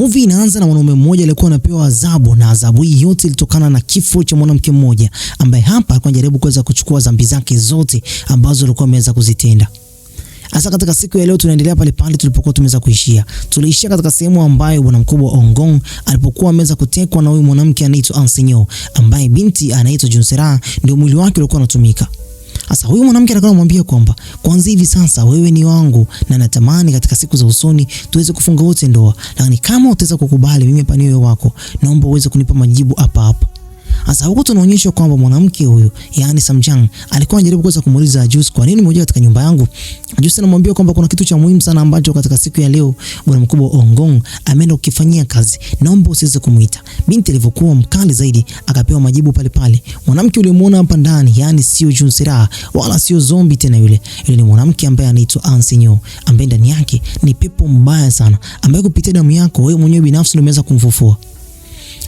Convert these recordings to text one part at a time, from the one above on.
Movie inaanza na mwanaume mmoja aliyekuwa anapewa adhabu, na adhabu hii yote ilitokana na kifo cha mwanamke mmoja ambaye hapa alikuwa anajaribu kuweza kuchukua dhambi zake zote ambazo alikuwa ameweza kuzitenda. Hasa katika siku ya leo tunaendelea pale pale tulipokuwa tumeweza kuishia. Tuliishia katika sehemu ambayo bwana mkubwa Ongong alipokuwa ameweza kutekwa na huyu mwanamke anaitwa Ansinyo, ambaye binti anaitwa Junsera ndio mwili wake ulikuwa unatumika. Sasa huyu mwanamke alikuwa anamwambia kwamba kwanza hivi sasa wewe ni wangu na natamani katika siku za usoni tuweze kufunga wote ndoa. Lakini kama utaweza kukubali mimi hapa niwe wako, naomba uweze kunipa majibu hapa hapa. Sasa huko tunaonyeshwa kwamba mwanamke huyu yani Samjang alikuwa anajaribu kuweza kumuuliza Ajus kwa nini mmoja katika nyumba yangu. Ajus anamwambia kwamba kuna kitu cha muhimu sana ambacho katika siku ya leo bwana mkubwa Ongong ameenda kukifanyia kazi. Naomba usiweze kumuita. Binti alivyokuwa mkali zaidi akapewa majibu pale pale. Mwanamke ulimuona hapa ndani yani sio Junsera wala sio zombie tena yule. Yule ni mwanamke ambaye anaitwa Ansinyo ambaye ndani yake ni pepo mbaya sana ambaye kupitia damu yako wewe mwenyewe binafsi ndio umeweza kumfufua.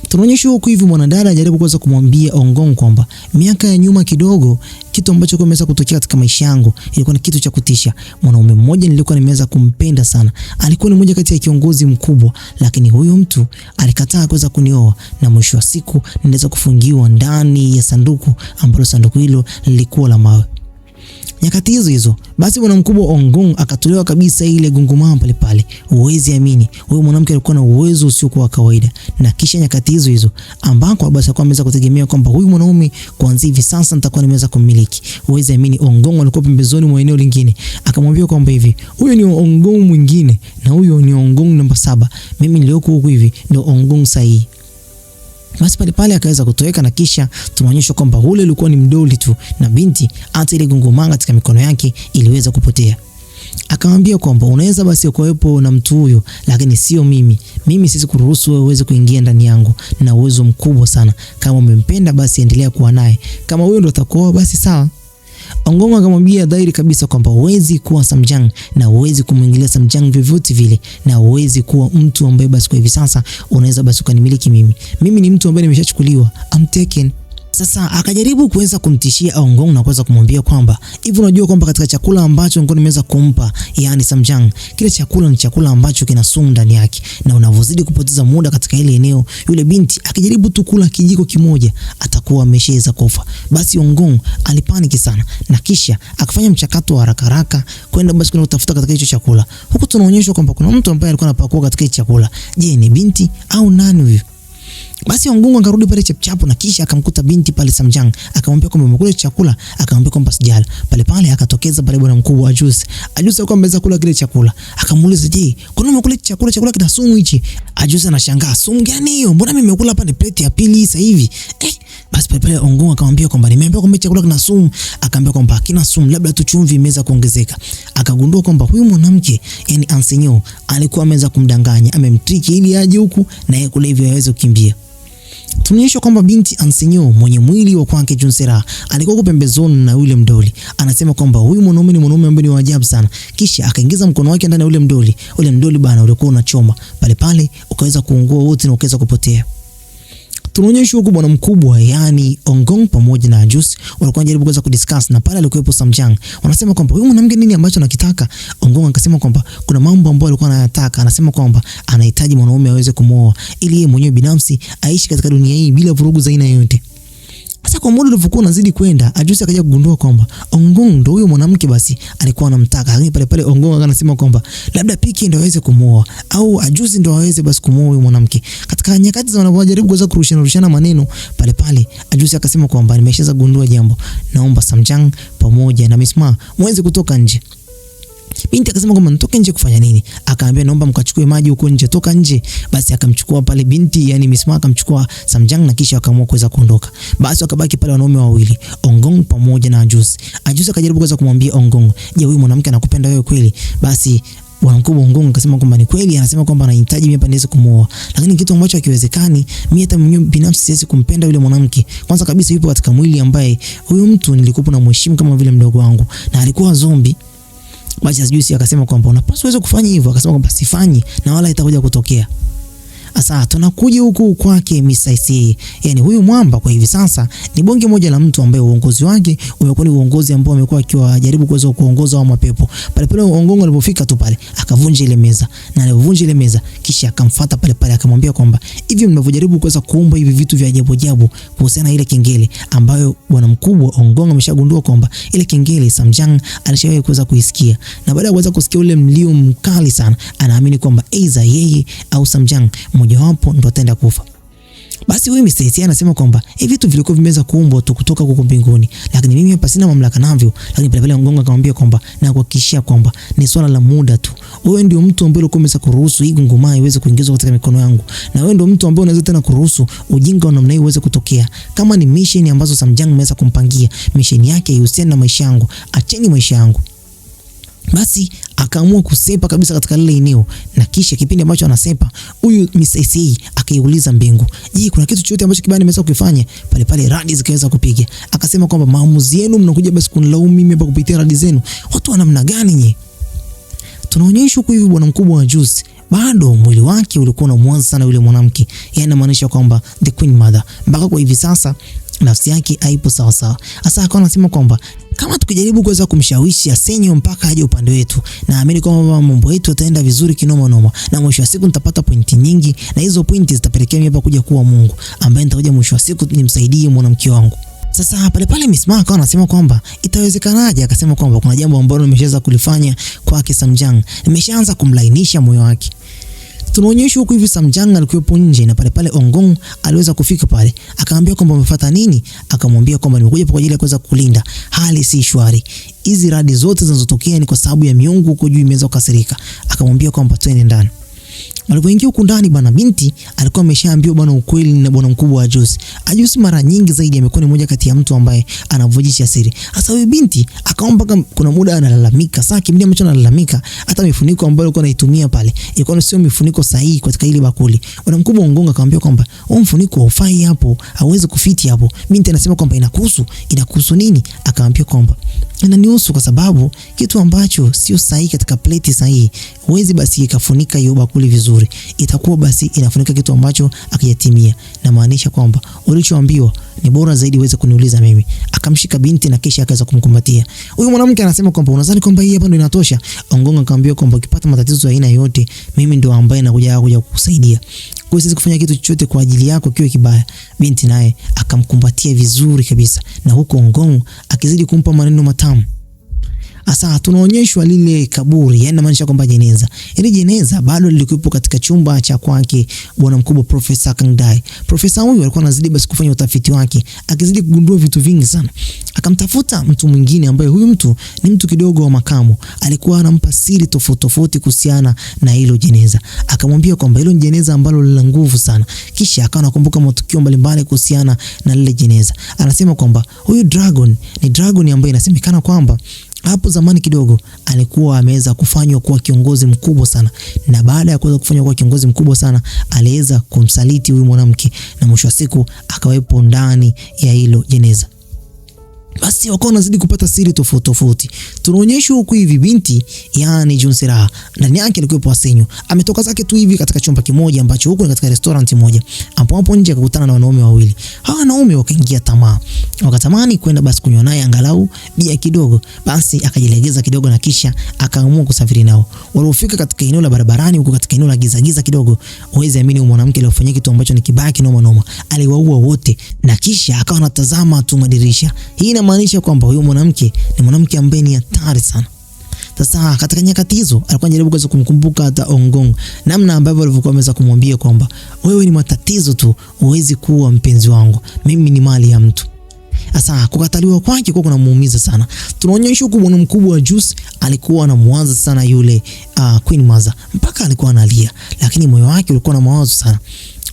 Tunaonyeshwa huko hivi mwanadada anajaribu kuweza kumwambia Ongong kwamba miaka ya nyuma kidogo kitu ambacho kimeweza kutokea katika maisha yangu ilikuwa ni kitu cha kutisha. Mwanaume mmoja nilikuwa nimeweza kumpenda sana. Alikuwa ni mmoja kati ya kiongozi mkubwa, lakini huyo mtu alikataa kuweza kunioa na mwisho wa siku niliweza kufungiwa ndani ya sanduku ambalo sanduku hilo lilikuwa la mawe. Nyakati hizo basi bwana mkubwa Ongong akatolewa kabisa ile gunguma pale pale. Uwezi amini, huyo mwanamke alikuwa na uwezo usiokuwa kawaida. Na kisha nyakati hizo ambako basi alikuwa ameweza kutegemea kwamba huyu mwanaume kuanzia hivi sasa nitakuwa nimeweza kumiliki. Uwezi amini, Ongong alikuwa pembezoni mwa eneo lingine. Akamwambia kwamba hivi, huyo ni Ongong mwingine na huyo ni Ongong namba 7. Mimi nilioko huko hivi ndio Ongong sahihi. Basi pale pale akaweza kutoweka na kisha tunaonyeshwa kwamba ule ulikuwa ni mdoli tu na binti hata ile gungumanga katika mikono yake iliweza kupotea. Akamwambia kwamba unaweza basi kuwepo na mtu huyo lakini sio mimi. Mimi sisi kuruhusu wewe uweze kuingia ndani yangu na uwezo mkubwa sana. Kama umempenda basi endelea kuwa naye. Kama huyo ndo utakuoa basi sawa. Ongong akamwambia dhahiri kabisa kwamba huwezi kuwa Samjang na huwezi kumwingilia Samjang vyovyote vile na huwezi kuwa mtu ambaye basi kwa hivi sasa unaweza basi ukanimiliki mimi. Mimi ni mtu ambaye nimeshachukuliwa. I'm taken. Sasa akajaribu kuweza kumtishia Ongong na kuweza kumwambia kwamba hivi unajua kwamba katika chakula ambacho nilikuwa nimeweza kumpa yani Samjang, kile chakula ni chakula ambacho kina sumu ndani yake na unavozidi kupoteza muda katika ile eneo yule binti akijaribu tu kula kijiko kimoja atakuwa ameshaweza kufa. Basi Ongong alipaniki sana na kisha akafanya mchakato wa haraka haraka kwenda basi kuna kutafuta katika hicho chakula. Huko tunaonyeshwa kwamba kuna mtu ambaye alikuwa anapakua katika hicho chakula. Je, ni binti au nani huyo? Basi Ongong akarudi pale chapchapo na kisha akamkuta binti pale Samjang. Akamwambia kwamba umekula chakula, akamwambia kwamba sijala. Pale pale akatokeza pale bwana mkubwa Ajus. Ajus alikuwa ameweza kula kile chakula. Akamuuliza, "Je, kwa nini umekula chakula? Chakula kina sumu hichi?" Ajus anashangaa, "Sumu gani hiyo? Mbona mimi nimekula hapa ni plate ya pili sasa hivi?" Basi pale pale Ongong akamwambia kwamba nimeambiwa kwamba chakula kina sumu. Akamwambia kwamba hakina sumu, labda tu chumvi imeweza kuongezeka. Akagundua kwamba huyu mwanamke yani Ansinyo alikuwa ameweza kumdanganya, amemtriki ili aje huku na yeye kule hivyo aweze kukimbia. Tunaonyeshwa kwamba binti Ansinyo mwenye mwili wa kwake Junsera alikuwa huko pembezoni na yule mdoli. Anasema kwamba huyu mwanaume ni mwanaume ambaye ni ajabu sana. Kisha akaingiza mkono wake ndani ya yule mdoli. Ule mdoli bana ulikuwa unachoma. Pale pale ukaweza kuungua wote na ukaweza kupotea. Tunaonyeshwa huko bwana mkubwa yani Ongong pamoja na Ajus walikuwa wanajaribu kuweza kudiscuss na pale alikuwepo Samjang. Wanasema kwamba huyu mwanamke nini ambacho anakitaka? Ongong akasema kwamba kuna mambo ambayo alikuwa anayataka. Anasema kwamba anahitaji mwanaume aweze kumwoa ili yeye mwenyewe binafsi aishi katika dunia hii bila vurugu za aina yoyote. Sasa kwa muda ulivyokuwa unazidi kwenda, Ajus akaja kugundua kwamba Ongong ndio huyo mwanamke basi alikuwa anamtaka. Lakini pale pale Ongong anasema kwamba labda Piki ndio aweze kumwoa au Ajus ndio aweze basi kumwoa huyo mwanamke. Katika nyakati za wanapojaribu kuweza kurushana maneno, pale pale Ajus akasema kwamba nimeshaweza kugundua jambo. Naomba Samjang pamoja na Misma muweze kutoka nje. Binti akasema kwamba nitoke nje kufanya nini? Akaambia naomba mkachukue maji huko nje, toka nje. Basi akamchukua pale binti yani Misma akamchukua Samjang na kisha akaamua kuweza kuondoka. Basi wakabaki pale wanaume wawili, Ongong pamoja na Ajus. Ajus akajaribu kuweza kumwambia Ongong, "Je, huyu mwanamke anakupenda wewe kweli?" Basi bwana mkubwa Ongong akasema kwamba ni kweli, anasema kwamba anahitaji mimi hapa niweze kumuoa. Lakini kitu ambacho hakiwezekani, mimi hata mwenyewe binafsi siwezi kumpenda yule mwanamke. Kwanza kabisa yupo katika mwili ambaye huyu mtu nilikuwa na mheshimu kama vile mdogo wangu na alikuwa zombie. Basi Ajus akasema kwamba unapaswa uweze kufanya hivyo. Akasema kwamba sifanyi na wala itakuja kutokea. Sasa tunakuja huku kwake Mr. SA. Yani huyu mwamba kwa hivi sasa ni bonge moja la mtu ambaye uongozi wake umekuwa ni uongozi ambao amekuwa akiwajaribu kuweza kuongoza wa mapepo. Pale Ongongo alipofika tu pale akavunja ile meza, na alivunja ile meza kisha akamfuata pale akamwambia kwamba hivi mnavyojaribu kuweza kuomba hivi vitu vya ajabu ajabu kuhusiana na ile kengele ambayo bwana mkubwa Ongongo ameshagundua kwamba ile kengele Samjang alishawahi kuweza kuisikia, na baada ya kuweza kusikia ule mlio mkali sana anaamini kwamba aidha yeye au Samjang mmoja wapo ndo ataenda kufa. Basi huyu Mr. SA anasema kwamba hivi vitu vilikuwa vimeweza kuumbwa tu kutoka huko mbinguni, lakini mimi hapa sina mamlaka navyo. Lakini pale Ongongo akamwambia kwamba na kuhakikishia kwamba ni swala la muda tu. Wewe ndio mtu ambaye ulikuwa umeweza kuruhusu hii ngoma iweze kuingizwa katika mikono yangu, na wewe ndio mtu ambaye unaweza tena kuruhusu ujinga wa namna hii uweze kutokea. Kama ni mission ambazo Samjang ameweza kumpangia, mission yake ihusiane na maisha yangu, acheni maisha yangu. Basi akaamua kusepa kabisa katika lile eneo, na kisha kipindi ambacho anasepa huyu Mr. SA akaiuliza mbingu, je, kuna kitu chochote ambacho kibaya nimeweza kukifanya? Pale radi zikaweza kupiga. Akasema kwamba maamuzi yenu mnakuja basi kunilaumu mimi hapa kupitia radi zenu. Watu wa namna gani nyinyi? Tunaonyeshwa huko hivi bwana mkubwa wa Juice bado mwili wake ulikuwa unamwanza sana yule mwanamke. Yaani inamaanisha kwamba the Queen Mother mpaka kwa hivi sasa nafsi yake haipo sawa sawa. Sasa akawa anasema kwamba kama tukijaribu kuweza kumshawishi asenyo mpaka aje upande wetu, naamini kwamba mambo yetu yataenda vizuri kinoma noma, na mwisho wa siku nitapata pointi nyingi, na hizo pointi zitapelekea mimi hapa kuja kuwa Mungu ambaye nitakuja mwisho wa siku nimsaidie mwanamke wangu. Sasa pale Miss Ma akawa anasema kwamba itawezekanaje? Akasema kwamba kuna jambo ambalo nimeshaweza kulifanya kwake Samjang, nimeshaanza kumlainisha moyo wake. Tunaonyeshwa huko hivi Samjang alikuwepo nje, na pale Ongong aliweza kufika pale, akamwambia kwamba umefuata nini? Akamwambia kwamba nimekuja kwa ajili ya kuweza kulinda, hali si shwari, hizi radi zote zinazotokea ni kwa sababu ya miungu huko juu imeweza kukasirika. Akamwambia kwamba twende ndani. Walipoingia huko ndani bwana, binti alikuwa ameshaambiwa bwana ukweli na bwana mkubwa wa Juice. Juice mara nyingi zaidi amekuwa ni mmoja kati ya mtu ambaye anavujisha siri. Sasa huyu binti akaomba kama kuna muda analalamika. Sasa kipindi ambacho analalamika, hata mifuniko ambayo alikuwa anaitumia pale ilikuwa sio mifuniko sahihi katika ile bakuli. Bwana mkubwa Ongongo akamwambia kwamba huo mfuniko haufai hapo, hauwezi kufiti hapo. Binti anasema kwamba inakuhusu nini? Akamwambia kwamba inanihusu kwa sababu kitu ambacho sio sahihi katika plate sahihi huwezi basi ikafunika hiyo bakuli vizuri, itakuwa basi inafunika kitu ambacho akijatimia. Na maanisha kwamba ulichoambiwa ni bora zaidi uweze kuniuliza mimi. Akamshika binti na kisha akaweza kumkumbatia. Huyu mwanamke anasema kwamba unadhani kwamba hii hapa ndio inatosha? Ongongo akamwambia kwamba ukipata matatizo ya aina yote mimi ndio ambaye nakuja kukusaidia. Kwa hiyo siwezi kufanya kitu chochote kwa ajili yako kiwe kibaya. Binti naye akamkumbatia vizuri kabisa, na huko Ongongo akizidi kumpa maneno matamu. Asa tunaonyeshwa lile kaburi, yani maanisha kwamba jeneza. Ile jeneza bado lilikuwepo katika chumba cha kwake bwana mkubwa Profesa Kangdai. Profesa huyu alikuwa anazidi basi kufanya utafiti wake, akizidi kugundua vitu vingi sana. Akamtafuta mtu mwingine ambaye huyu mtu ni mtu kidogo wa makamo, alikuwa anampa siri tofauti kuhusiana na hilo jeneza. Akamwambia kwamba hilo jeneza ambalo lina nguvu sana. Kisha akawa anakumbuka matukio mbalimbali kuhusiana na lile jeneza. Anasema kwamba huyu dragon ni dragon ambaye inasemekana kwamba hapo zamani kidogo alikuwa ameweza kufanywa kuwa kiongozi mkubwa sana, na baada ya kuweza kufanywa kuwa kiongozi mkubwa sana aliweza kumsaliti huyu mwanamke, na mwisho wa siku akawepo ndani ya hilo jeneza. Basi wakawa wanazidi kupata siri tofauti. Tunaonyeshwa huku hivi binti, yani Junsera, ndani yake alikuwa Asenyo. Ametoka zake tu hivi katika chumba kimoja ambacho huko ni katika restaurant moja. Hapo nje akakutana na wanaume wawili. Hawa wanaume wakaingia tamaa. Wakatamani kwenda basi kunywa naye angalau bia kidogo. Basi akajilegeza kidogo na kisha akaamua kusafiri nao. Walipofika katika eneo la barabarani huko katika eneo la giza kidogo, uweze amini mwanamke aliyofanyia kitu ambacho ni kibaya kinoma. Aliwaua wote na kisha akawa anatazama tu madirisha. Hii inamaanisha kwamba huyo mwanamke ni mwanamke ambaye ni hatari sana. Sasa katika nyakati hizo alikuwa anajaribu kuweza kumkumbuka hata Ongong, namna ambavyo alivyokuwa ameweza kumwambia kwamba wewe ni matatizo tu, huwezi kuwa mpenzi wangu, mimi ni mali ya mtu. Sasa kukataliwa kwake kwa kuna muumiza sana. Tunaonyeshwa huko bwana mkubwa wa Juice alikuwa anamwaza sana yule Queen Mother mpaka alikuwa analia, lakini moyo wake ulikuwa na mawazo sana.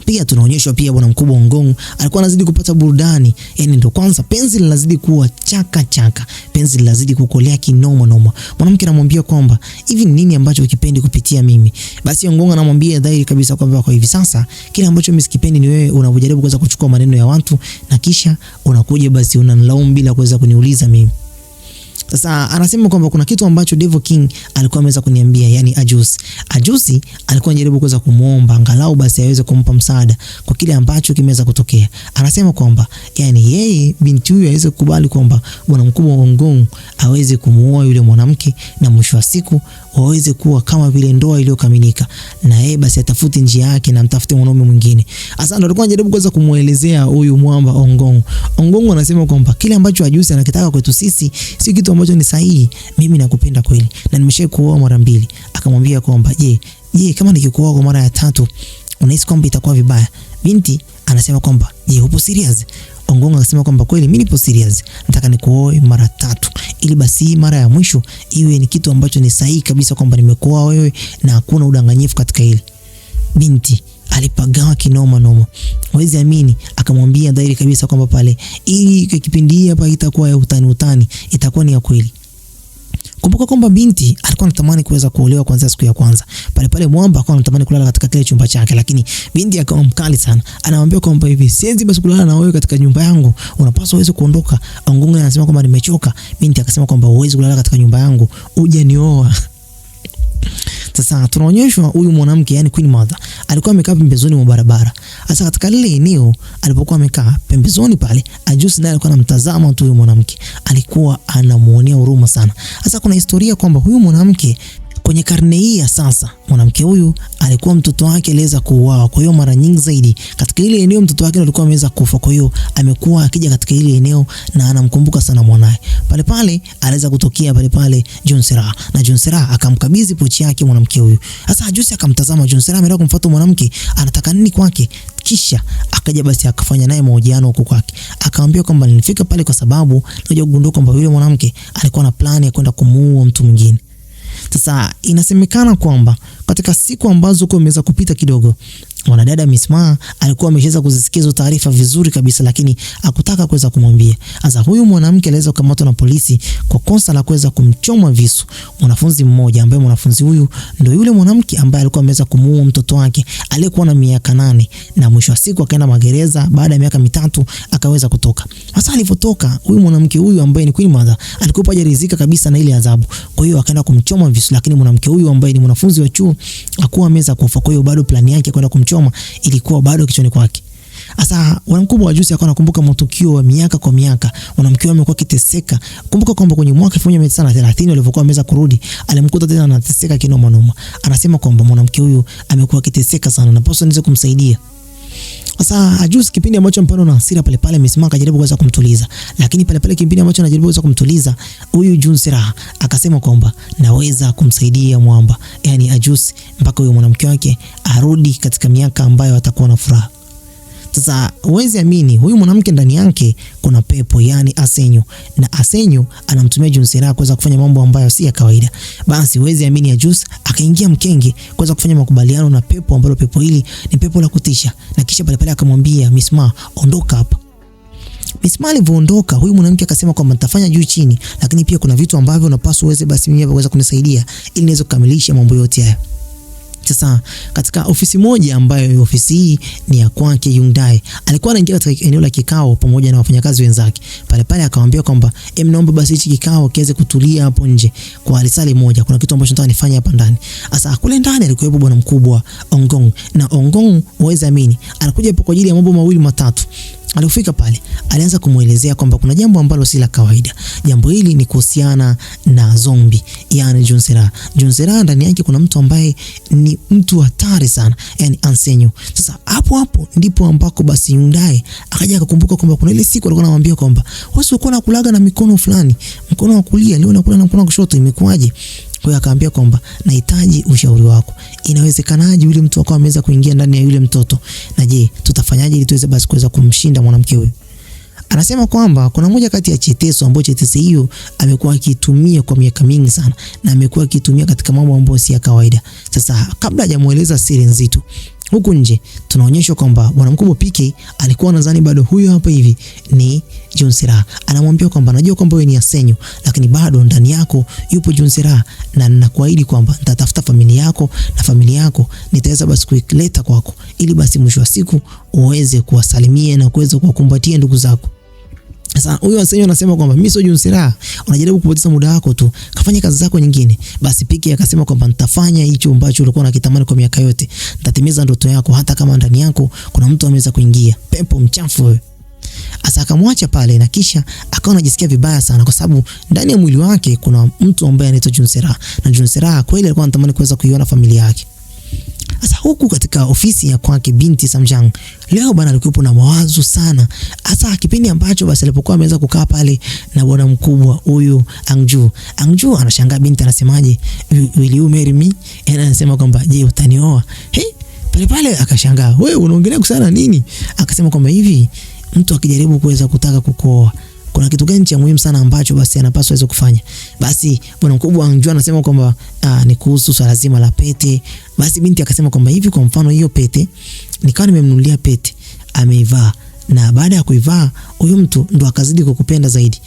Pia tunaonyeshwa pia bwana mkubwa Ongong alikuwa anazidi kupata burudani, yani ndio kwanza penzi linazidi kuwa chaka, penzi linazidi kukolea kinoma. Mwanamke anamwambia kwamba hivi ni nini ambacho ukipendi kupitia mimi? Basi Ongong anamwambia dhahiri kabisa kwamba kwa hivi sasa kile ambacho mimi sikipendi ni wewe unajaribu kuweza kuchukua maneno ya watu na kisha unakuja basi unanilaumu bila kuweza kuniuliza mimi. Sasa anasema kwamba kuna kitu ambacho Devil King alikuwa ameweza kuniambia, yani Ajusi alikuwa anajaribu kuweza kumuomba angalau basi aweze kumpa msaada kwa kile ambacho kimeweza kutokea. Anasema kwamba yani yeye binti huyu aweze kukubali kwamba bwana mkubwa wa Ongong aweze kumuoa yule mwanamke na mwisho wa siku waweze kuwa kama vile ndoa iliyokamilika, na yeye basi atafute njia yake na mtafute mwanaume mwingine. Sasa ndo alikuwa anajaribu kuweza kumuelezea huyu mwamba Ongong. Ongong anasema kwamba kile ambacho Ajusi anakitaka kwetu sisi si kitu ambacho ni sahihi. Mimi nakupenda kweli na nimeshakuoa mara 2. Akamwambia kwamba je kama nikikuoa kwa mara ya 3 unahisi kwamba itakuwa vibaya? Binti anasema kwamba je, upo serious? Ongong akasema kwamba kweli mimi nipo serious, nataka nikuoe mara 3 ili basi mara ya mwisho iwe ni kitu ambacho ni sahihi kabisa kwamba nimekuoa wewe na hakuna udanganyifu katika hili. Binti alipagawa kinoma noma. Hawezi amini, akamwambia dhahiri kabisa kwamba pale ili kipindi hapa itakuwa ya utani, itakuwa ni ya kweli. Kumbuka kwamba binti alikuwa anatamani kuweza kuolewa kwanza siku ya kwanza. Pale mwamba alikuwa anatamani kulala katika kile chumba chake, lakini binti akawa mkali sana. Anamwambia kwamba hivi siwezi basi kulala na wewe katika nyumba yangu, unapaswa uweze kuondoka. Ongong anasema kwamba nimechoka. Binti akasema kwamba huwezi kulala katika nyumba yangu, uje nioa. Sasa tunaonyeshwa huyu mwanamke yani Queen Mother alikuwa amekaa pembezoni mwa barabara. Sasa katika lile eneo alipokuwa amekaa pembezoni pale, Ajusi naye alikuwa anamtazama tu huyu mwanamke. Alikuwa anamuonea huruma sana. Sasa kuna historia kwamba huyu mwanamke kwenye karne hii ya sasa, mwanamke huyu alikuwa mtoto wake aliweza kuuawa. Kwa hiyo mara nyingi zaidi katika ile eneo mtoto wake alikuwa ameweza kufa. Kwa hiyo amekuwa akija katika ile eneo na anamkumbuka sana mwanae. Pale aliweza kutokea pale Jonsera, na Jonsera akamkabidhi pochi yake mwanamke huyu. Sasa Ajusi akamtazama Jonsera ameenda kumfuata mwanamke, anataka nini kwake? Kisha akaja basi akafanya naye mahojiano huko kwake. Akamwambia kwamba nilifika pale kwa sababu nilikuja kugundua kwamba yule mwanamke alikuwa na plani ya kwenda kumuua mtu mwingine. Sasa inasemekana kwamba katika siku ambazo kwa imeweza kupita kidogo, mwanadada Miss Ma alikuwa ameshaweza kuzisikia taarifa vizuri kabisa, lakini hakutaka kuweza kumwambia. Sasa huyu mwanamke aliweza kukamatwa na polisi kwa kosa la kuweza kumchoma visu mwanafunzi mmoja, ambaye mwanafunzi huyu ndio yule mwanamke ambaye alikuwa ameweza kumuua mtoto wake aliyekuwa na miaka 8, na mwisho wa siku akaenda magereza. Baada ya miaka 3 akaweza kutoka. Sasa alipotoka huyu mwanamke huyu ambaye ni Queen Mother alikuwa hajaridhika kabisa na ile adhabu, kwa hiyo akaenda kumchoma visu, lakini mwanamke huyu ambaye ni mwanafunzi wa chuo hakuwa ameweza kufa. Kwa hiyo bado plani yake kwenda kumchoma ilikuwa bado kichwani kwake. Sasa mkubwa wa Ajusi akawa anakumbuka matukio ya miaka kwa miaka. Mwanamke huyo amekuwa kiteseka. Kumbuka kwamba kwenye mwaka 1930 alipokuwa ameweza kurudi, alimkuta tena anateseka kinoma noma. Anasema kwamba mwanamke huyu amekuwa kiteseka sana na posa niweze kumsaidia. Sasa Ajusi kipindi ambacho mpano na hasira pale Miss Ma akajaribu kuweza kumtuliza, lakini pale kipindi ambacho anajaribu kuweza kumtuliza huyu Jonsera akasema kwamba naweza kumsaidia mwamba, yani Ajusi, mpaka huyo mwanamke wake arudi katika miaka ambayo atakuwa na furaha. Sasa huwezi amini, huyu mwanamke ndani yake kuna pepo, yani Asenyo, na Asenyo anamtumia Jonsera kuweza kufanya mambo ambayo si ya kawaida. Basi huwezi amini, Ajusi akaingia mkenge kuweza kufanya makubaliano na pepo, ambalo pepo hili ni pepo la kutisha, na kisha pale akamwambia Miss Ma, ondoka hapa. Miss Ma alivyoondoka, huyu mwanamke akasema kwamba nitafanya juu chini, lakini pia kuna vitu ambavyo unapaswa uweze basi mimi kuweza kunisaidia ili niweze kukamilisha mambo yote haya. Sasa katika ofisi moja ambayo ofisi hii ni ya kwake Hyundai, alikuwa anaingia katika eneo la kikao pamoja na wafanyakazi wenzake. Pale akamwambia kwamba naomba basi hichi kikao kiweze kutulia hapo nje kwa risali moja, kuna kitu ambacho nataka nifanye hapa ndani. Sasa kule ndani alikuwepo bwana mkubwa Ongong, na Ongong huwezi amini anakuja hapo kwa ajili ya mambo mawili matatu. Alifika pale, alianza kumuelezea kwamba kuna jambo ambalo si la kawaida. Jambo hili ni kuhusiana na zombie, yani Jonsera. Jonsera ndani yake kuna mtu ambaye ni mtu hatari sana, yani Asenyo. Sasa hapo ndipo ambako basi Hyundai akaja akakumbuka kwamba kuna ile siku alikuwa anamwambia kwamba wewe uko unakulaga na mikono fulani, mkono wa kulia, leo unakula na mkono wa kushoto, imekuaje? Kwa hiyo akaambia kwamba nahitaji ushauri wako. Inawezekanaje yule mtu akawa ameweza kuingia ndani ya yule mtoto? Na je, tutafanyaje ili tuweze basi kuweza kumshinda mwanamke huyu? Anasema kwamba kuna moja kati ya chetezo ambayo chetezo hiyo amekuwa akitumia kwa miaka mingi sana, na amekuwa akitumia katika mambo ambayo si ya kawaida. Sasa kabla hajamueleza siri nzito, huku nje tunaonyeshwa kwamba bwana mkubwa PK alikuwa anadhani bado huyo hapa hivi ni Jonsera. Anamwambia kwamba najua kwamba wewe ni Asenyo, lakini bado ndani yako yupo Jonsera, na ninakuahidi kwamba nitatafuta familia yako, na familia yako nitaweza basi kuileta kwako, ili basi mwisho wa siku uweze kuwasalimia na kuweza kuwakumbatia ndugu zako. Sasa huyu Ansenyo anasema kwamba mimi sio Junsera, unajaribu kupoteza muda wako tu, kafanya kazi zako nyingine. Basi Piki akasema kwamba nitafanya hicho ambacho ulikuwa unakitamani kwa miaka yote, nitatimiza ndoto yako hata kama ndani yako kuna mtu ameweza kuingia, pepo mchafu wewe. Asa akamwacha pale na kisha akawa anajisikia vibaya sana kwa sababu ndani ya mwili wake kuna mtu ambaye anaitwa Junsera, na Junsera kweli alikuwa anatamani kuweza kuiona familia yake. Asa huku katika ofisi ya kwake binti Samjang, leo bana alikuwa na mawazo sana. Asa kipindi ambacho basi alipokuwa ameweza kukaa pale na bwana mkubwa huyu Angju. Angju anashangaa binti anasemaje, will you marry me? Anasema kwamba je, utanioa? Pale akashangaa, wewe unaongelea kusana nini? Akasema kwamba hivi mtu akijaribu kuweza kutaka kukuoa kuna kitu gani cha muhimu sana ambacho basi anapaswa aweze kufanya? Basi bwana mkubwa Angju anasema kwamba ni kuhusu swala zima la pete. Basi binti akasema kwamba hivi kwa mfano hiyo pete nikawa nimemnunulia pete, ameivaa, na baada ya kuivaa huyo mtu ndo akazidi kukupenda zaidi.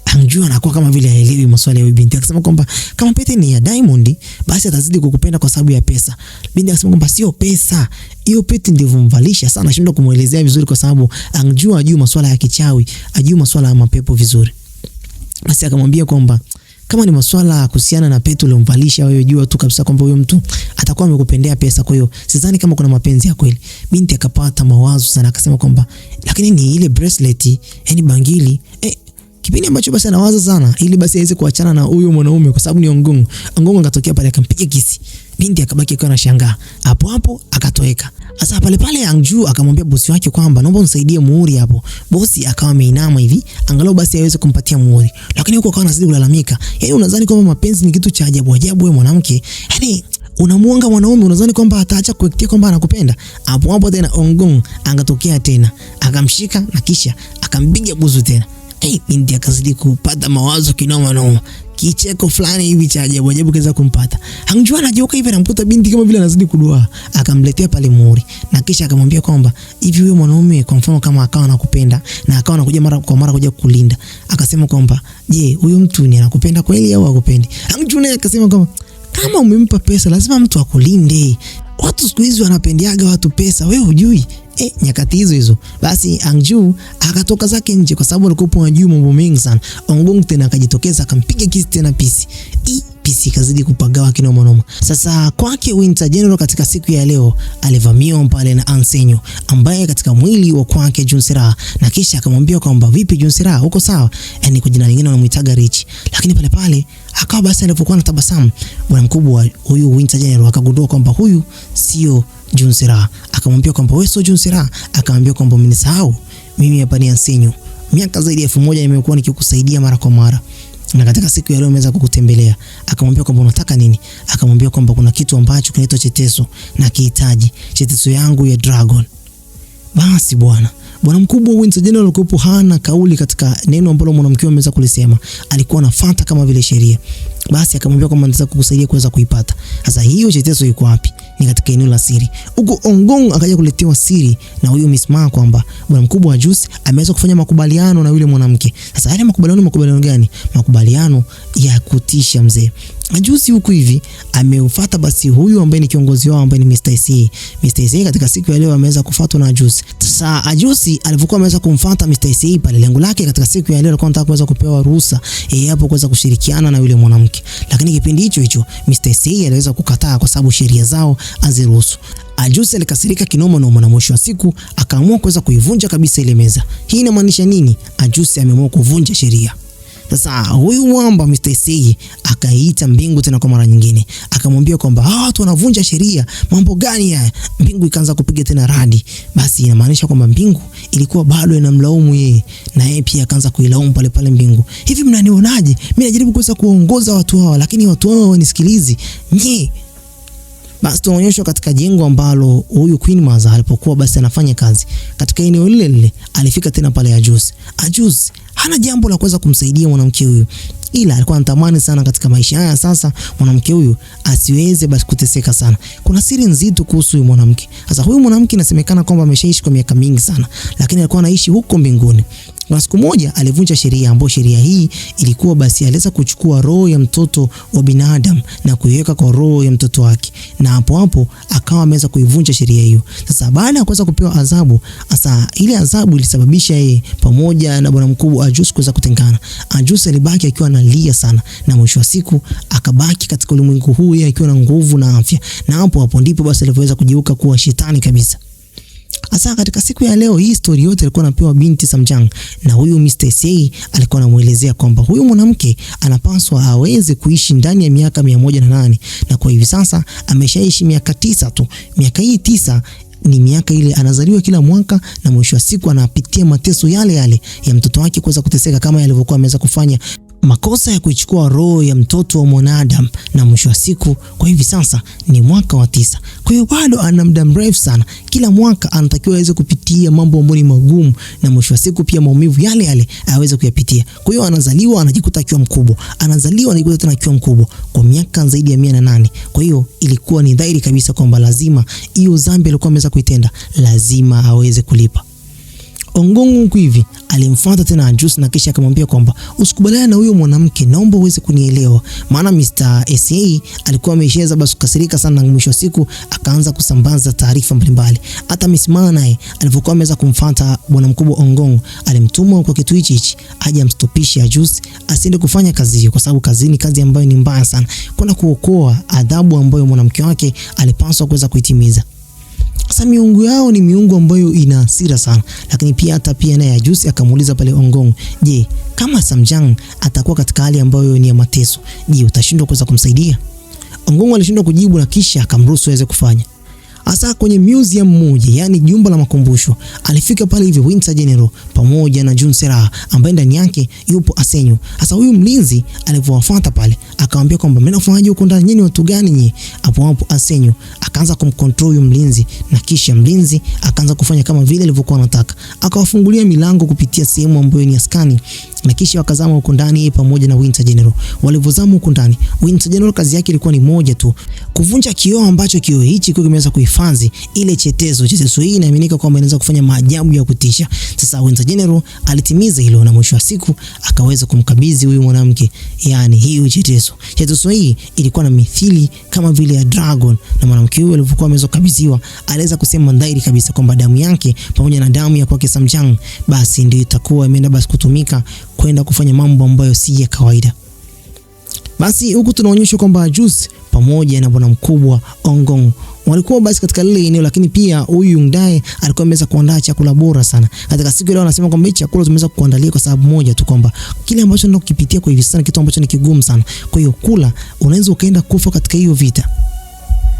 Angju anakuwa kama vile haelewi maswali ya binti. Akasema kwamba kama pete ni ya diamond basi atazidi kukupenda kwa sababu ya pesa. Binti akasema kwamba sio pesa, hiyo pete ndivyo mvalisha sana. Anashindwa kumuelezea vizuri kwa sababu Angju ajui maswala ya kichawi, ajui maswala ya mapepo vizuri. Basi akamwambia kwamba kama ni maswala kuhusiana na pete uliomvalisha wewe, jua tu kabisa kwamba huyo mtu atakuwa amekupendea pesa, kwa hiyo sidhani kama kuna mapenzi ya kweli. Binti akapata mawazo sana, akasema kwamba lakini ni ile bracelet, yani bangili. Kipindi ambacho basi anawaza sana ili basi aweze kuachana na huyo mwanaume kwa sababu ni Ongong. Ongong akatokea pale akampiga kisi. Binti akabaki akiwa anashangaa. Hapo akatoweka. Sasa pale Angju akamwambia bosi wake kwamba naomba unisaidie muhuri hapo. Bosi akawa ameinama hivi angalau basi aweze kumpatia muhuri. Lakini huko akawa anazidi kulalamika. Yaani unadhani kwamba mapenzi ni kitu cha ajabu wewe mwanamke? Yaani unamuonga mwanaume unadhani kwamba ataacha kuektia kwamba anakupenda? Hapo tena Ongong angatokea tena. Akamshika na kisha akampiga busu tena. Binti akazidi kupata mawazo kinoma. Kicheko fulani hivi cha ajabu kaza kumpata. Angju anajoka hivi anamkuta binti kama vile anazidi kudua. Akamletea pale muhuri na kisha akamwambia kwamba hivi huyo mwanaume kwa mfano kama akawa anakupenda na akawa anakuja mara kwa mara kuja kukulinda, akasema kwamba je, huyo mtu ni anakupenda kweli au hakupendi? Angju naye akasema kwamba kama umempa pesa lazima mtu akulinde. Watu siku hizi wanapendiaga watu pesa, wewe hujui. Nyakati hizo basi Angju akatoka zake nje kwa sababu alikuwa anajua mambo mengi sana. Ongong tena akajitokeza akampiga kisi tena pisi. Pisi kazidi kupagawa kinoma. Sasa kwake Winter General katika siku ya leo alivamiwa pale na Ansenyo ambaye katika mwili wa kwake Junsera, na kisha akamwambia kwamba vipi Junsera, uko sawa? Yani kwa jina lingine wanamuitaga Rich. Lakini pale akawa basi alipokuwa anatabasamu bwana mkubwa huyu Winter General akagundua kwamba huyu sio Junsera. Akamwambia kwamba wewe sio Junsera. Akamwambia kwamba umenisahau, mimi hapa ni Ansenyo, miaka zaidi ya 1000 nimekuwa nikikusaidia mara kwa mara, na katika siku ya leo nimeweza kukutembelea. Akamwambia kwamba unataka nini? Akamwambia kwamba kuna kitu ambacho kinaitwa cheteso na kihitaji cheteso yangu ya dragon. Basi bwana mkubwa Winter General alikuwa hana kauli katika neno ambalo mwanamke ameweza kulisema, alikuwa anafuata kama vile sheria. Basi akamwambia kwamba nataka kukusaidia kuweza kuipata. Sasa hiyo cheteso iko wapi? Ni katika eneo la siri. Huko Ongong akaja kuletewa siri na huyo Miss Ma kwamba bwana mkubwa wa Juice ameweza kufanya makubaliano na yule mwanamke. Sasa yale makubaliano gani? Makubaliano ya kutisha mzee. Juice huku hivi ameufuata basi huyu ambaye ni kiongozi wao ambaye ni Mr. C. Mr. C katika siku ya leo ameweza kufuatwa na Juice. Sasa Juice alipokuwa ameweza kumfuata Mr. C pale, lengo lake katika siku ya leo alikuwa anataka kuweza kupewa ruhusa hapo kuweza kushirikiana na yule mwanamke. Lakini kipindi hicho Mr. C aliweza kukataa kwa sababu sheria zao haziruhusu. Juice alikasirika kinoma na mwisho wa siku akaamua kuweza kuivunja kabisa ile meza. Hii inamaanisha nini? Juice ameamua kuvunja sheria. Sasa huyu mwamba Mr. C akaita mbingu tena kwa mara nyingine. Akamwambia kwamba watu wanavunja sheria, mambo gani haya? Mbingu ikaanza kupiga tena radi. Basi inamaanisha kwamba mbingu ilikuwa bado inamlaumu yeye, na yeye pia akaanza kuilaumu pale mbingu. Hivi mnanionaje? Mimi najaribu kuweza kuongoza watu hawa lakini watu hao wanisikilizi. Basi tunaonyeshwa katika jengo ambalo huyu Queen Maza alipokuwa basi anafanya kazi. Katika eneo lile alifika tena pale Juice. Juice hana jambo la kuweza kumsaidia mwanamke huyu. ila alikuwa anatamani sana katika maisha haya sasa mwanamke huyu asiweze basi kuteseka sana. Kuna siri nzito kuhusu huyu mwanamke. Sasa huyu mwanamke inasemekana kwamba ameshaishi kwa miaka mingi sana, lakini alikuwa anaishi huko mbinguni. Kwa siku moja alivunja sheria, ambayo sheria hii ilikuwa basi aliweza kuchukua roho ya mtoto wa binadamu na kuiweka kwa roho ya mtoto wake, na hapo hapo akawa ameweza kuivunja sheria hiyo. Sasa baada ya kuweza kupewa adhabu, sasa ile adhabu ilisababisha yeye pamoja na bwana mkubwa Ajus kuweza kutengana. Ajus alibaki akiwa analia sana, na mwisho wa siku akabaki katika ulimwengu huu akiwa na nguvu na afya, na hapo ndipo basi aliweza kugeuka kuwa shetani kabisa. Asa katika siku ya leo hii story yote alikuwa anapewa binti Samjang, na huyu Mr. SA alikuwa anamuelezea kwamba huyu mwanamke anapaswa aweze kuishi ndani ya miaka 108, na kwa hivi sasa ameshaishi miaka 9 tu. Miaka hii 9 ni miaka ile anazaliwa kila mwaka, na mwisho wa siku anapitia mateso yale yale ya mtoto wake kuweza kuteseka kama alivyokuwa ameweza kufanya makosa ya kuichukua roho ya mtoto wa mwanadamu, na mwisho wa siku kwa hivi sasa ni mwaka wa 9. Kwa hiyo bado ana muda mrefu sana. Kila mwaka anatakiwa aweze kupitia mambo ambayo ni magumu, na mwisho wa siku pia maumivu yale yale aweze kuyapitia. Kwa hiyo anazaliwa anajikuta akiwa mkubwa, anazaliwa anajikuta tena akiwa mkubwa kwa miaka zaidi ya 108. Kwa hiyo ilikuwa ni dhahiri kabisa kwamba lazima hiyo dhambi alikuwa ameweza kuitenda lazima aweze kulipa. Ongong huku hivi alimfuata tena Ajus na kisha akamwambia kwamba usikubaliane na huyo mwanamke, naomba uweze kunielewa. Maana Mr. SA alikuwa amesheza basi kukasirika sana, na mwisho wa siku akaanza kusambaza taarifa mbalimbali. Hata Miss Ma naye alipokuwa ameweza kumfuata bwana mkubwa Ongong, alimtuma kwa kitu hichi aje amstopishe Ajus asiende kufanya kazi hiyo, kwa sababu kazi ni kazi ambayo ni mbaya sana, kuna kuokoa adhabu ambayo mwanamke wake alipaswa kuweza kuitimiza. Sasa miungu yao ni miungu ambayo ina hasira sana, lakini pia naye Ajus akamuuliza pale Ongong, je, kama Samjang atakuwa katika hali ambayo ni ya mateso, je, utashindwa kuweza kumsaidia? Ongong alishindwa kujibu, na kisha akamruhusu aweze kufanya. Asa kwenye museum moja, yani jumba la makumbusho, alifika pale hivi Winter General pamoja na Junsera ambaye ndani yake yupo Asenyo. Asa huyu mlinzi alipowafuata pale akamwambia kwamba mimi nafanyaje huko ndani, nyinyi watu gani nyinyi? Hapo Asenyo akaanza kumcontrol huyu mlinzi, na kisha mlinzi akaanza kufanya kama vile alivyokuwa anataka. Akawafungulia milango kupitia sehemu ambayo ni askani, na kisha wakazama huko ndani pamoja na Winter General. Walivozama huko ndani, Winter General kazi yake ilikuwa ni moja tu, kuvunja kioo ambacho kioo hichi kimeweza kuhifadhi ile chetezo. Chetezo hii inaaminika kwamba inaweza kufanya maajabu ya kutisha. Sasa Winter General alitimiza hilo, na mwisho wa siku akaweza kumkabidhi huyu mwanamke, yani hiyo chetezo. Chetezo hii ilikuwa na mithili kama vile ya dragon, na mwanamke huyu alipokuwa ameweza kukabidhiwa aliweza kusema dhahiri kabisa kwamba damu yake pamoja na damu ya kwake Samjang basi ndio itakuwa imeenda basi kutumika kwenda kufanya mambo ambayo si ya kawaida. Basi huku tunaonyeshwa kwamba Ajus pamoja na bwana mkubwa Ongong walikuwa basi katika lile eneo, lakini pia huyu Yungdae alikuwa ameweza kuandaa chakula bora sana. Katika siku ile anasema kwamba chakula tumeweza kuandalia kwa sababu moja tu, kwamba kile ambacho ndio kukipitia kwa hivi sasa kitu ambacho ni kigumu sana. Kwa hiyo kula unaweza ukaenda kufa katika hiyo vita.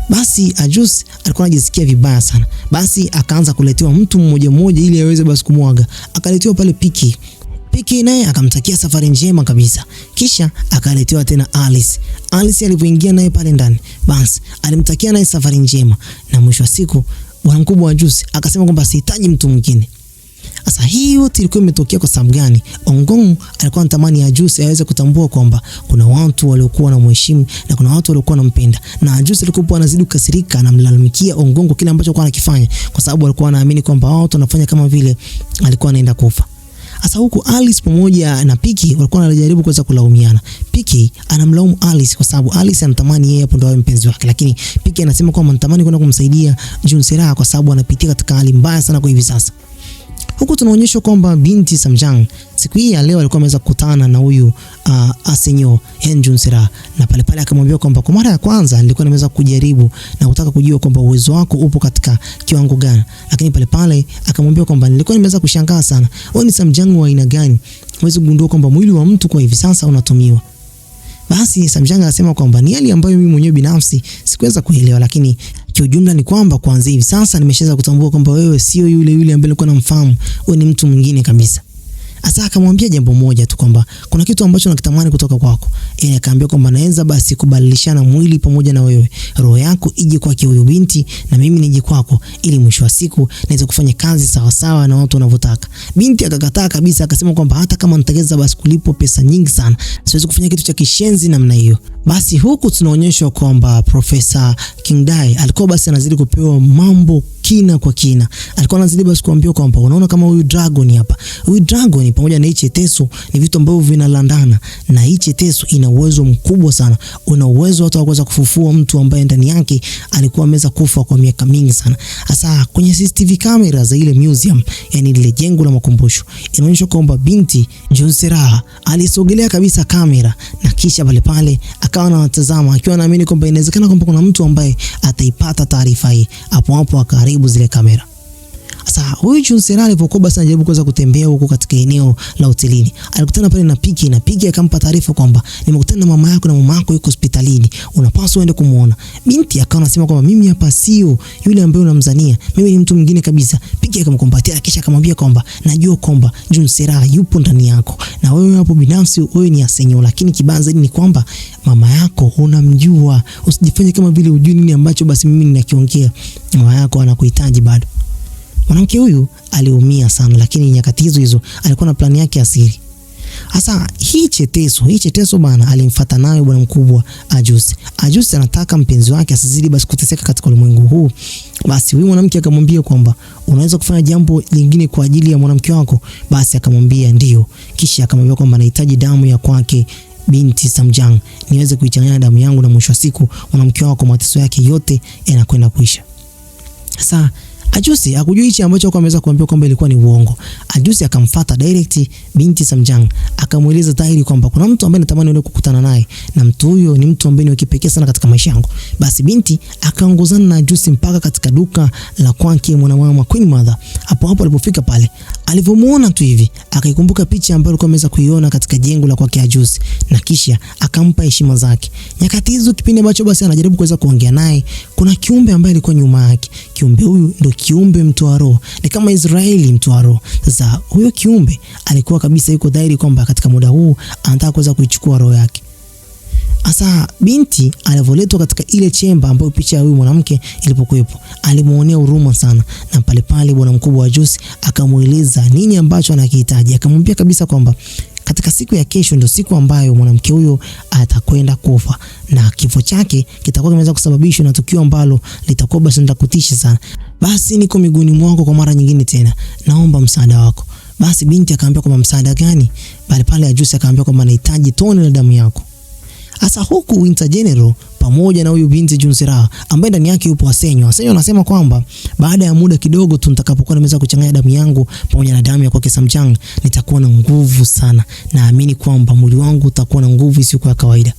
Basi Ajus alikuwa anajisikia vibaya sana. Basi akaanza kuletewa mtu mmoja mmoja ili aweze basi kumwaga. Akaletewa pale Piki naye akamtakia safari njema kabisa. Kisha akaletewa tena Alice. Alice alipoingia naye pale ndani, basi alimtakia naye safari njema, na mwisho wa siku bwana mkubwa wa Ajus akasema kwamba sihitaji mtu mwingine. Sasa hii yote ilikuwa imetokea kwa sababu gani? Ongong alikuwa anatamani Ajus aweze kutambua kwamba kuna watu waliokuwa na mheshimu na kuna watu waliokuwa wanampenda, na Ajus alikuwa anazidi kukasirika na mlalamikia Ongong kile ambacho alikuwa anakifanya, kwa sababu alikuwa anaamini kwamba watu wanafanya kama vile alikuwa anaenda kufa. Asa huku Alice pamoja na Piki walikuwa wanajaribu kuweza kulaumiana. Piki anamlaumu Alice kwa sababu Alice anatamani yeye hapo ndo awe mpenzi wake, lakini Piki anasema kwamba anatamani kwenda kumsaidia Junsera kwa sababu anapitia katika hali mbaya sana kwa hivi sasa. Huku tunaonyeshwa kwamba binti Samjang siku hii ya leo alikuwa ameweza kukutana na huyu Asenyo Junsera, na pale akamwambia kwamba kwa mara ya kwanza nilikuwa nimeweza kujaribu na kutaka kujua kwamba uwezo wako upo katika kiwango gani, lakini pale akamwambia kwamba nilikuwa nimeweza kushangaa sana, wewe ni Samjang wa aina gani uweze kugundua kwamba mwili wa mtu kwa hivi sasa unatumiwa. Basi Samjang anasema kwamba ni hali ambayo mimi mwenyewe binafsi sikuweza kuelewa, lakini kiujumla ni kwamba kuanzia hivi sasa nimeshaweza kutambua kwamba wewe sio yule ambaye nilikuwa namfahamu, wewe ni mtu mwingine kabisa. Asa akamwambia jambo moja tu kwamba kuna kitu ambacho nakitamani kutoka kwako. Yeye akaambia kwamba naweza basi kubadilishana mwili pamoja na wewe. Roho yako ije kwake huyo binti na mimi nije kwako, ili mwisho wa siku naweza kufanya kazi sawa sawa na watu wanavyotaka. Binti akakataa kabisa, akasema kwamba hata kama nitageza basi kulipo pesa nyingi sana, siwezi kufanya kitu cha kishenzi namna hiyo. Basi huku tunaonyeshwa kwamba Profesa King Dae alikuwa basi anazidi kupewa mambo kina kwa kina. Alikuwa anazidi basi kuambiwa kwamba unaona kama huyu dragon hapa. Huyu dragon pamoja na hichi teso ni vitu ambavyo vinalandana, na hichi teso ina uwezo mkubwa sana. Una uwezo hata wa kuweza kufufua mtu ambaye ndani yake alikuwa ameweza kufa kwa miaka mingi sana. Hasa kwenye CCTV camera za ile museum, yani ile jengo la makumbusho, inaonyesha kwamba binti Junsera alisogelea kabisa kamera na kisha pale akawa anatazama akiwa anaamini kwamba inawezekana kwamba kuna mtu ambaye ataipata taarifa hii. Hapo akaribu zile kamera. Sasa huyu Junsera alipokuwa basi anajaribu kuweza kutembea huko katika eneo la hotelini, alikutana pale na Piki akampa taarifa kwamba nimekutana na mama yako na mama yako yuko hospitalini, unapaswa uende kumuona. Binti akawa anasema kwamba mimi hapa sio yule ambaye unamzania, mimi ni mtu mwingine kabisa. Piki akamkumbatia kisha akamwambia kwamba najua kwamba Junsera yupo ndani yako na wewe hapo binafsi wewe ni Asenyo, lakini kibaya zaidi ni kwamba mama yako unamjua. Usijifanye kama vile hujui nini ambacho basi mimi ninakiongea. Mama yako anakuhitaji bado. Mwanamke huyu aliumia sana, lakini nyakati hizo alikuwa na plani yake asiri. Sasa hii cheteso bana alimfuata nayo bwana mkubwa Ajusi anataka mpenzi wake asizidi basi kuteseka katika ulimwengu huu. Basi huyu mwanamke akamwambia kwamba unaweza kufanya jambo lingine kwa ajili ya mwanamke wako. Basi akamwambia ndio. Kisha akamwambia kwamba anahitaji damu ya kwake binti Samjang niweze kuichanganya damu yangu, na mwisho wa siku mwanamke wako mateso yake yote yanakwenda kuisha. Sasa Ajusi hakujua hichi ambacho kwa ameweza kuambia kwamba ilikuwa ni uongo. Ajusi akamfuata direct binti Samjang, akamueleza dhahiri kwamba kuna mtu ambaye natamani wewe kukutana naye, na mtu huyo ni mtu ambaye ni wa kipekee sana katika maisha yangu. Basi binti akaongozana na Ajusi mpaka katika duka la kwake mwanamama Queen Mother. Hapo alipofika pale, alivyomuona tu hivi akaikumbuka picha ambayo alikuwa ameweza kuiona katika jengo la kwake Ajusi, na kisha akampa heshima zake. Nyakati hizo kipindi ambacho basi anajaribu kuweza kuongea naye, kuna kiumbe ambaye alikuwa nyuma yake. Kiumbe huyu ndio kiumbe mtoa roho, ni kama Israeli mtoa roho. Sasa huyo kiumbe alikuwa kabisa yuko dhahiri kwamba katika muda huu anataka kuweza kuichukua roho yake. Asa binti alivyoletwa katika ile chemba ambayo picha ya huyu mwanamke ilipokuepo, alimuonea huruma sana, na pale bwana mkubwa wa Ajusi akamueleza nini ambacho anakihitaji. Akamwambia kabisa kwamba katika siku ya kesho ndio siku ambayo mwanamke huyo atakwenda kufa, na kifo chake kitakuwa kimeweza kusababishwa na tukio ambalo litakuwa basi ndakutisha sana. Basi niko miguuni mwako kwa mara nyingine tena, naomba msaada wako. Basi binti akaambia kwamba msaada gani? Pale Ajusi akaambia kwamba anahitaji tone la damu yako. Asa huku Winter General pamoja na huyu binti Junsera ambaye ndani yake yupo Asenyo anasema kwamba baada ya muda kidogo tu nitakapokuwa nimeweza kuchanganya damu yangu pamoja na damu ya kwake Samjang, nitakuwa na nguvu sana. Naamini kwamba mwili wangu utakuwa na nguvu isiyo ya kawaida.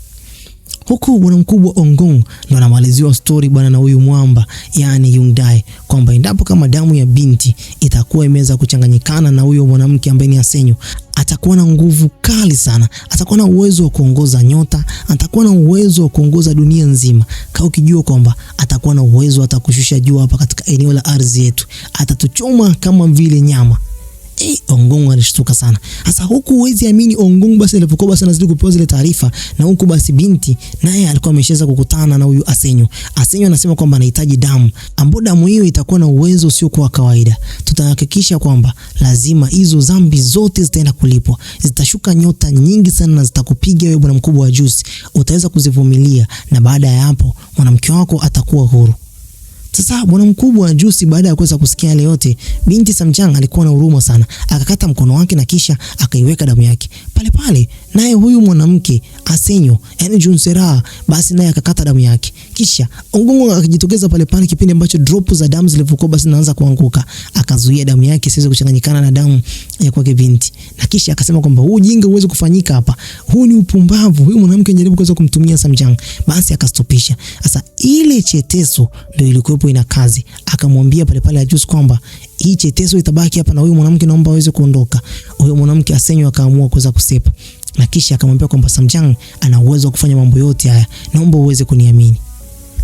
Huku bwana mkubwa Ongong ndo anamaliziwa story bwana na huyu mwamba yani Yungdae kwamba endapo kama damu ya binti itakuwa imeweza kuchanganyikana na huyo mwanamke ambaye ni Asenyo, atakuwa na nguvu kali sana, atakuwa na uwezo wa kuongoza nyota, atakuwa na uwezo wa kuongoza dunia nzima. Kama ukijua kwamba atakuwa na uwezo atakushusha juu hapa katika eneo la ardhi yetu, atatuchoma kama vile nyama. Ongong alishtuka sana. Sasa huku huwezi amini Ongong basi alipokuwa basi anazidi kupewa zile taarifa, na huku basi binti naye alikuwa ameshaweza kukutana na huyu Asenyo. Asenyo anasema kwamba anahitaji damu, ambapo damu hiyo itakuwa na uwezo usio kwa kawaida. Tutahakikisha kwamba lazima hizo dhambi zote zitaenda kulipwa. Zitashuka nyota nyingi sana na zitakupiga wewe bwana mkubwa wa Ajusi. Utaweza kuzivumilia, na baada ya hapo mwanamke wako atakuwa huru. Sasa bwana mkubwa wa Ajusi baada ya kuweza kusikia yale yote, binti Samjang alikuwa na huruma sana. Akakata mkono wake na kisha akaiweka damu yake pale. Naye huyu mwanamke Asenyo yani Junsera basi naye akakata damu yake. Kisha Ongong akajitokeza pale kipindi ambacho drop za damu zilipokuwa basi zinaanza kuanguka, akazuia damu yake isiweze kuchanganyikana na damu ya kwake binti. Na kisha akasema kwamba huu jinga uweze kufanyika hapa. Huu ni upumbavu. Huyu mwanamke anajaribu kuweza kumtumia Samjang. Basi akastopisha. Sasa ile cheteso ndio ilikuwa ina kazi. Akamwambia pale Ajusi kwamba hii cheteso itabaki hapa na huyu mwanamke naomba aweze kuondoka. Huyo mwanamke Asenyo akaamua kuweza kusepa. Na kisha akamwambia kwamba Samjang ana uwezo wa kufanya mambo yote haya. Naomba uweze kuniamini.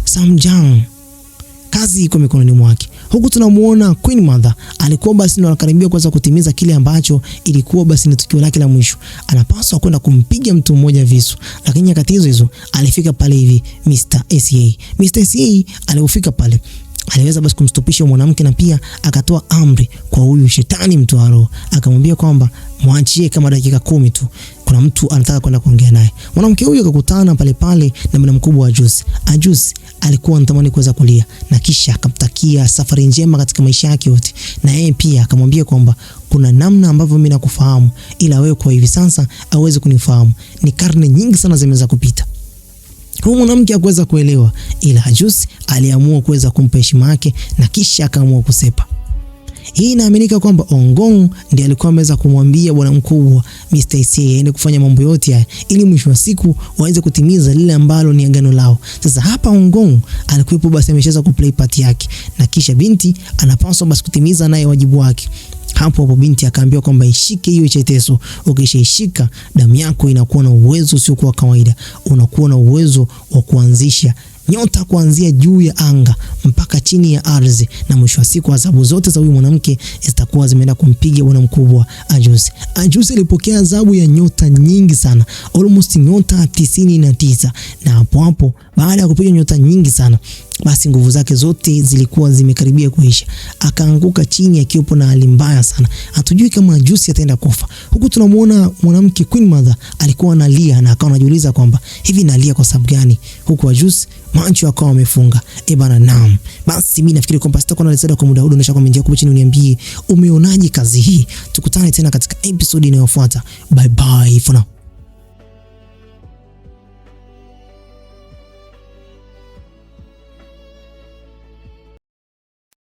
Samjang kazi iko mikononi mwake. Huku tunamuona Queen Mother alikuwa basi ndo anakaribia kuweza kutimiza kile ambacho ilikuwa basi ni tukio lake la mwisho. Anapaswa kwenda kumpiga mtu mmoja visu, lakini nyakati hizo alifika pale hivi Mr. SA. Mr. SA alipofika pale aliweza basi kumstopisha mwanamke na pia akatoa amri kwa huyu shetani mtu wa roho. Akamwambia kwamba muachie kama dakika 10 tu. Kuna mtu anataka kwenda kuongea naye. Mwanamke huyu akakutana pale pale na bwana mkubwa wa Juice. Juice alikuwa anatamani kuweza kulia na kisha akamtakia safari njema katika maisha yake yote. Na yeye pia akamwambia kwamba kuna namna ambavyo mimi nakufahamu ila wewe kwa hivi sasa hauwezi kunifahamu. Ni karne nyingi sana zimeweza kupita. Huyu mwanamke hakuweza kuelewa ila Juice aliamua kuweza kumpa heshima yake na kisha akaamua kusepa. Hii inaaminika kwamba Ongong ndiye alikuwa ameweza kumwambia bwana mkubwa Mr. SA aende kufanya mambo yote haya ili mwisho wa siku waweze kutimiza lile ambalo ni agano lao. Sasa hapa Ongong alikuwepo basi ameshaweza kuplay part yake na kisha binti anapaswa basi kutimiza naye wajibu wake. Hapo binti akaambiwa kwamba ishike hiyo chetezo. Ukishaishika damu yako inakuwa na uwezo usio kwa kawaida. Unakuwa na uwezo wa kuanzisha nyota kuanzia juu ya anga mpaka chini ya ardhi, na mwisho wa siku adhabu zote za huyu mwanamke zitakuwa zimeenda kumpiga bwana mkubwa Juice. Juice alipokea adhabu ya nyota nyingi sana, almost nyota 99, na hapo baada ya kupiga nyota nyingi sana basi nguvu zake zote zilikuwa zimekaribia kuisha. Akaanguka chini akiwa na hali mbaya sana. Hatujui kama Juice ataenda kufa. Huku tunamuona mwanamke Queen Mother alikuwa analia na akawa anajiuliza kwamba hivi nalia kwa sababu gani? Huku Juice macho akawa amefunga. Bana naam. Basi mimi nafikiri kwamba sitakuwa nalezea kwa muda huu. Dondosha comment yako chini uniambie umeonaje kazi hii. Tukutane tena katika episode inayofuata. Bye bye for now.